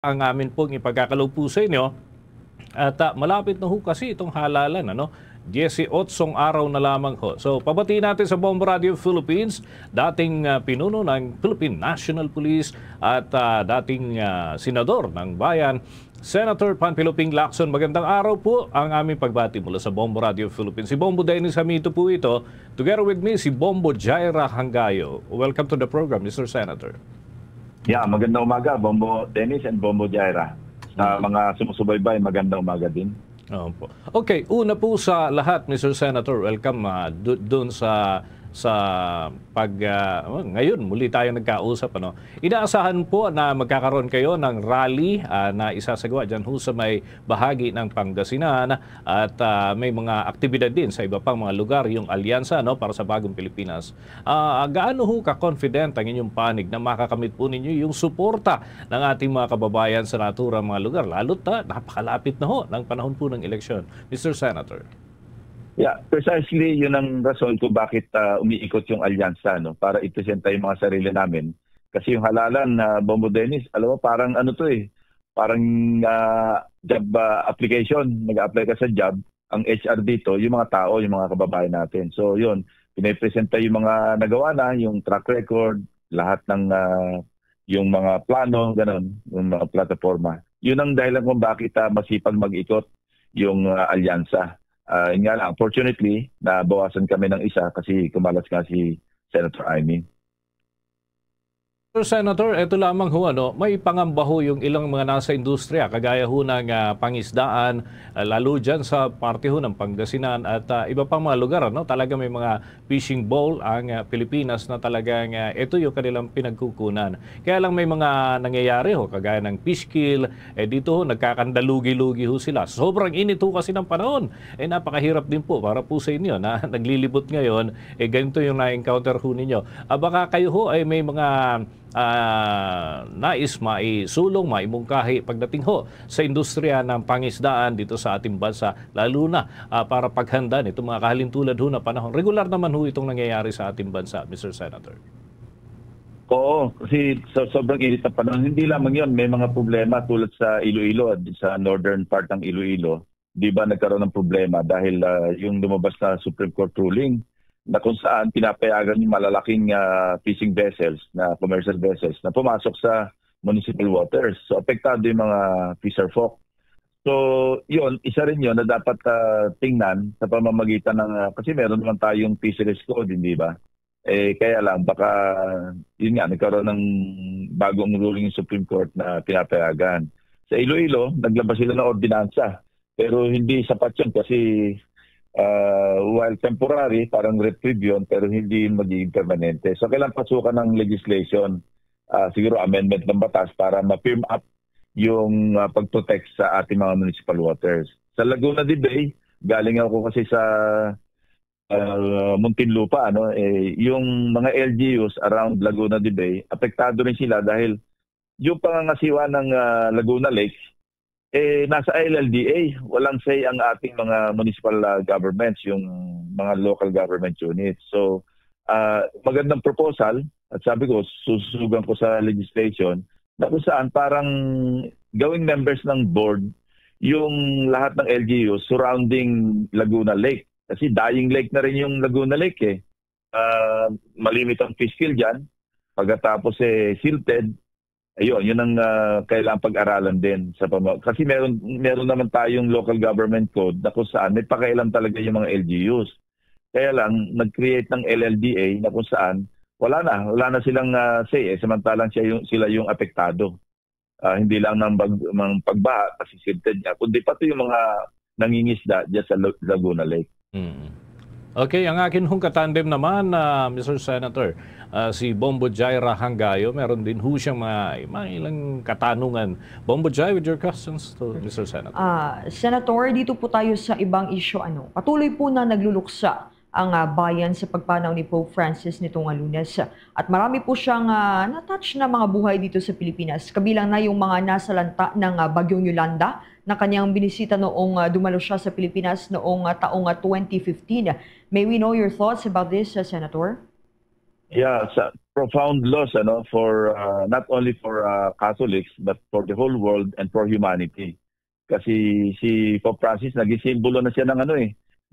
ang amin pong ipagkakaloob po sa inyo. At malapit na ho kasi itong halalan, ano? 18 araw na lamang ho. So, pabatiin natin sa Bombo Radio Philippines, dating pinuno ng Philippine National Police at dating senador ng bayan, Senator Panfilo Ping Lacson. Magandang araw po ang aming pagbati mula sa Bombo Radio Philippines. Si Bombo Dennis Hamito po ito. Together with me, si Bombo Jaira Hangayo. Welcome to the program, Mr. Senator. Yeah, magandang umaga, Bombo Dennis and Bombo Jaira. Sa mga sumusubaybay, magandang umaga din. Opo. Okay, una po sa lahat, Mr. Senator, welcome doon ngayon muli tayo nagkausap, ano. Inaasahan po na magkakaroon kayo ng rally na isasagawa diyan ho sa may bahagi ng Pangasinan at may mga aktibidad din sa iba pang mga lugar yung alyansa, no, para sa bagong Pilipinas. Gaano ho ka-confident ang inyong panig na makakamit po ninyo yung suporta ng ating mga kababayan sa naturang mga lugar, lalo't napakalapit na ho ng panahon po ng eleksyon, Mr. Senator? Yeah, precisely yun ang rason kung bakit umiikot yung alyansa, no, para ipresenta yung mga sarili namin. Kasi yung halalan na Bombo Dennis, alam mo, parang ano to parang job application, nag-apply ka sa job, ang HR dito, yung mga tao, yung mga kababayan natin. So yun, pinapresenta yung mga nagawa na, yung track record, lahat ng yung mga plano, ganun, yung mga plataforma. Yun ang dahilan kung bakit masipag mag-ikot yung alyansa. Yun nga lang, unfortunately, nabawasan kami ng isa kasi kumalas nga si Senator Aimee. Senator, ito lamang ho, ano, may pangamba ho yung ilang mga nasa industriya, kagaya ho ng pangisdaan, lalo dyan sa parte ho ng Pangasinan at iba pang mga lugar, ano, talaga may mga fishing bowl ang Pilipinas na talagang ito yung kanilang pinagkukunan. Kaya lang may mga nangyayari ho, kagaya ng fish kill, dito ho, nagkakandalugi-lugi ho sila. Sobrang init ho kasi ng panahon. Napakahirap din po para po sa inyo na naglilibot ngayon, ganito yung na-encounter ho ninyo. Baka kayo ho ay may mga nais maisulong, maimungkahi pagdating ho sa industriya ng pangisdaan dito sa ating bansa, lalo na para paghanda nitong mga kahalintulad ho na panahon. Regular naman ho itong nangyayari sa ating bansa, Mr. Senator. Oo, kasi sobrang init na panahon. Hindi lamang yun, may mga problema tulad sa Iloilo, sa northern part ng Iloilo. Di ba nagkaroon ng problema dahil yung lumabas na Supreme Court ruling na kung saan pinapayagan yung malalaking fishing vessels, na commercial vessels, na pumasok sa municipal waters. So, apektado yung mga fisher folk. So, yun, isa rin yun na dapat tingnan sa pamamagitan ng, kasi meron naman tayong fisheries code, hindi ba? Kaya lang, baka, yun nga, nagkaroon ng bagong ruling yung Supreme Court na pinapayagan. Sa Iloilo, naglabas sila ng ordinansa. Pero hindi sapat yun kasi while temporary, parang reprieve yun, pero hindi magiging permanente. So, kailangan pasukan ng legislation, siguro amendment ng batas para ma-firm up yung pag-protect sa ating mga municipal waters. Sa Laguna de Bay, galing ako kasi sa Muntinlupa, ano, yung mga LGUs around Laguna de Bay, apektado rin sila dahil yung pangangasiwa ng Laguna Lake, nasa LLDA, walang say ang ating mga municipal governments, yung mga local government units. So, magandang proposal, at sabi ko, sususugan ko sa legislation, na kung saan parang gawing members ng board yung lahat ng LGU surrounding Laguna Lake. Kasi dying lake na rin yung Laguna Lake malimit ang fish kill dyan. Pagkatapos silted, ayun, yun ang kailangang pag-aralan din sa kasi meron naman tayong local government code na kung saan may pakailan talaga yung mga LGUs. Kaya lang nag-create ng LLDA na kung saan wala na silang say samantalang sila yung apektado. Hindi lang ng pagbaha kasi silted niya, kundi pati yung mga nangingisda diyan sa Laguna Lake. Okay, ang akin hong katandem naman, Mr. Senator, si Bombo Jaira Hangayo, meron din ho siyang mga ilang katanungan. Bombo Jai, with your questions to Mr. Senator. Senator, dito po tayo sa ibang issue. Patuloy po na nagluluksa ang bayan sa pagpanaw ni Pope Francis nitong Lunes. At marami po siyang na-touch na mga buhay dito sa Pilipinas. Kabilang na yung mga nasalanta ng Bagyong Yolanda na kanyang binisita noong dumalo siya sa Pilipinas noong taong 2015. May we know your thoughts about this, Senator? Yeah, profound loss for not only for Catholics but for the whole world and for humanity. Kasi si Pope Francis naging simbolo na siya ng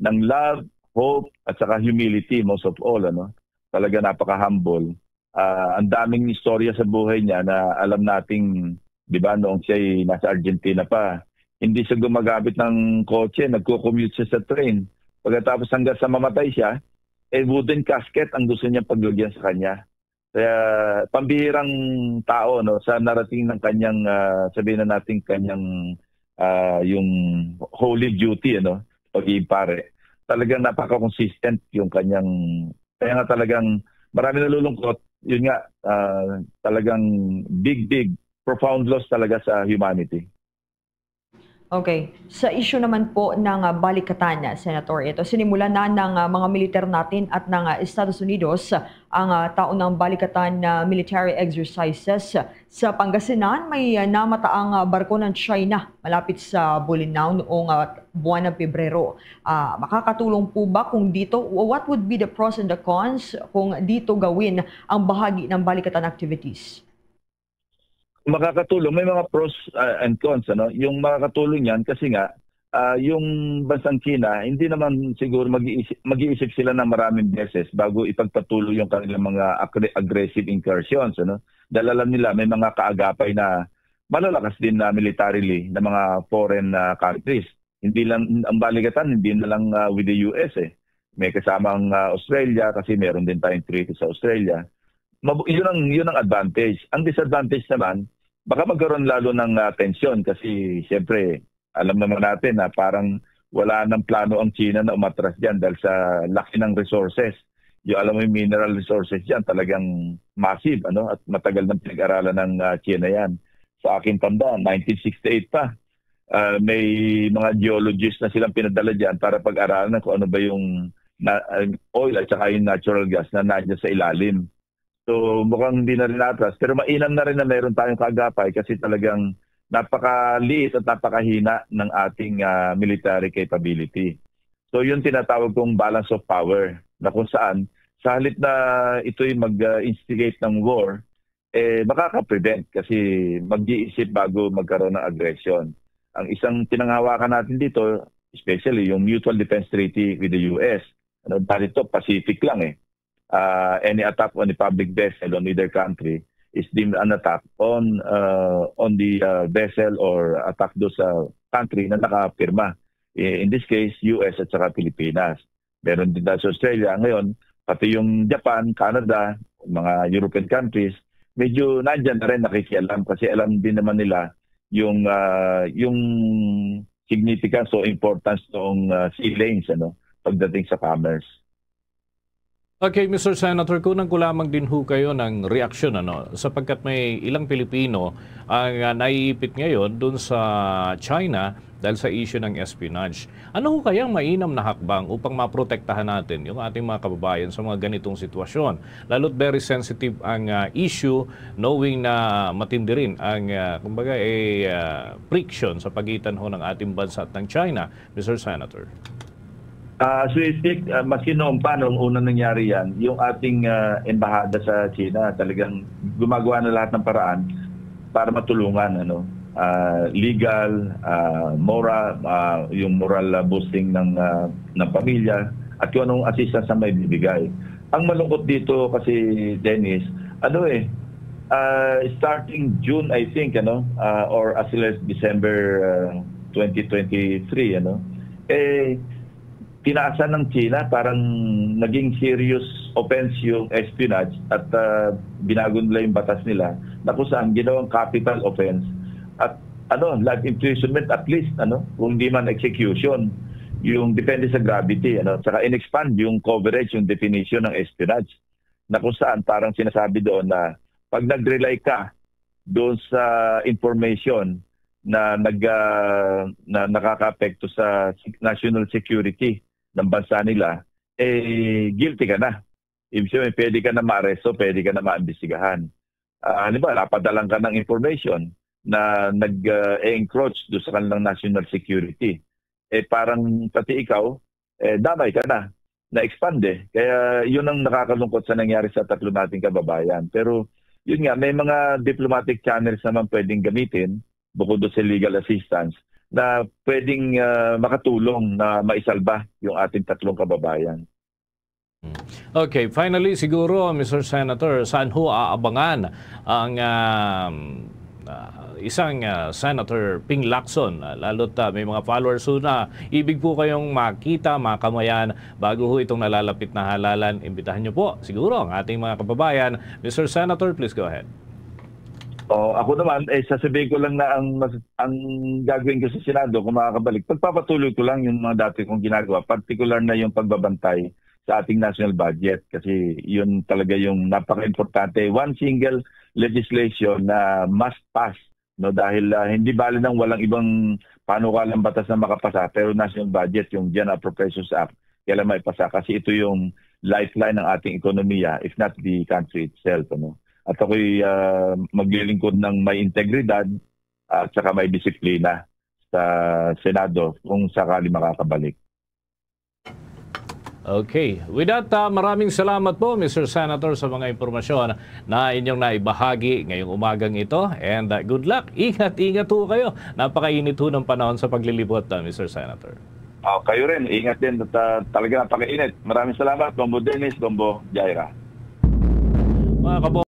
ng love, hope at saka humility most of all Talaga napaka-humble. Ang daming istorya sa buhay niya na alam nating 'di ba noong siya nasa Argentina pa. Hindi siya gumagamit ng kotse, nagko-commute siya sa train. Pagkatapos hanggang sa mamatay siya, wooden casket ang gusto niya paglagyan sa kanya. Kaya pambihirang tao sa narating ng kanyang sabihin na natin kanyang yung holy duty pagiging pare. Talagang napaka-consistent yung kanyang kaya nga talagang marami nalulungkot. Yun nga talagang big profound loss talaga sa humanity. Okay. Sa issue naman po ng balikatan, Senator, ito sinimulan na ng mga militer natin at ng Estados Unidos ang taunang balikatan na military exercises. Sa Pangasinan, may namataang barko ng China malapit sa Bolinao noong buwan ng Pebrero. Makakatulong po ba kung dito, what would be the pros and the cons kung dito gawin ang bahagi ng balikatan activities? Makakatulong. May mga pros and cons. Yung makakatulong yan kasi nga, yung bansang China, hindi naman siguro mag-iisip sila ng maraming beses bago ipagpatuloy yung kanilang mga aggressive incursions. Dahil alam nila may mga kaagapay na malalakas din na militarily ng mga foreign countries. Hindi lang ang balikatan, hindi na lang with the US. May kasamang Australia kasi meron din tayong treaty sa Australia. Yun ang advantage. Ang disadvantage naman, baka magkaroon lalo ng tensyon kasi siyempre alam naman natin na parang wala nang plano ang China na umatras dyan dahil sa laki ng resources. Alam mo yung mineral resources dyan talagang massive at matagal nang pinag-aralan ng China yan. Sa akin tanda, 1968 pa. May mga geologists na silang pinadala dyan para pag-aralan kung ano ba yung oil at saka yung natural gas na nandiyan sa ilalim. So mukhang hindi na rin atras. Pero mainam na rin na meron tayong kaagapay kasi talagang napakaliit at napakahina ng ating military capability. So yun tinatawag kong balance of power na kung saan sa halip na ito'y mag-instigate ng war, makaka-prevent kasi mag-iisip bago magkaroon ng aggression. Ang isang pinanghawakan natin dito, especially yung Mutual Defense Treaty with the US, dahil ito Pacific lang any attack on the public vessel on either country is deemed an attack on the vessel or attack do sa country na nakapirma. In this case, US at saka Pilipinas. Meron din sa Australia. Ngayon, pati yung Japan, Canada, mga European countries, medyo nandyan na rin nakikialam kasi alam din naman nila yung significance o importance ng sea lanes pagdating sa commerce. Okay, Mr. Senator, kunan ko lamang din ho kayo ng reaksyon sapagkat may ilang Pilipino ang naiipit ngayon dun sa China dahil sa issue ng espionage. Ano ho kayang mainam na hakbang upang maprotektahan natin yung ating mga kababayan sa mga ganitong sitwasyon? Lalo't very sensitive ang issue knowing na matindi rin ang friction sa pagitan ho ng ating bansa at ng China, Mr. Senator. As we speak, maski noon pa, noong unang nangyari yan, yung ating embahada sa China talagang gumagawa na lahat ng paraan para matulungan. Legal, moral, yung moral boosting ng pamilya at kung anong assistance na may bibigay. Ang malungkot dito kasi, Dennis, starting June, I think, or as late as December 2023, tinaasan ng China, parang naging serious offense yung espionage at binago nila yung batas nila na kung saan ginawang capital offense at life imprisonment at least kung di man execution yung depende sa gravity saka in-expand yung coverage, yung definition ng espionage na kung saan parang sinasabi doon na pag nag-rely ka doon sa information na nakaka-apekto sa national security ng bansa nila, guilty ka na. Ibig sabihin, pwede ka na ma-aresto, pwede ka na ma-imbestigahan. Napadalang ka ng information na nag-encroach doon sa kanilang national security. Parang pati ikaw, damay ka na. na-expand eh. Kaya yun ang nakakalungkot sa nangyari sa tatlo nating kababayan. Pero yun nga, may mga diplomatic channels naman pwedeng gamitin bukod doon sa legal assistance na pwedeng makatulong na maisalba yung ating tatlong kababayan. Okay, finally siguro, Mr. Senator, saan ho aabangan ang isang Senator Ping Lacson, lalo't may mga followers ho na ibig po kayong makita, makamayan bago ho itong nalalapit na halalan? Imbitahan niyo po siguro ang ating mga kababayan. Mr. Senator, please go ahead. Ako naman, sasabihin ko lang na ang gagawin ko sa Senado kung makakabalik, pagpapatuloy ko lang yung mga dati kong ginagawa, particular na yung pagbabantay sa ating national budget kasi yun talaga yung napaka-importante. One single legislation na must pass, no, dahil hindi bali nang walang ibang panukalang batas na makapasa, pero national budget, yung General Appropriations Act, kailan maipasa kasi ito yung lifeline ng ating ekonomiya, if not the country itself. Ano? At ako'y maglilingkod ng may integridad at saka may disiplina sa Senado kung sakali makakabalik. Okay. With that, maraming salamat po, Mr. Senator, sa mga impormasyon na inyong naibahagi ngayong umagang ito. And good luck. Ingat-ingat po kayo. Napakainit po ng panahon sa paglilibot, Mr. Senator. Kayo rin. Ingat din. Talaga napakainit. Maraming salamat, Bombo Dennis, Bombo Jaira. Mga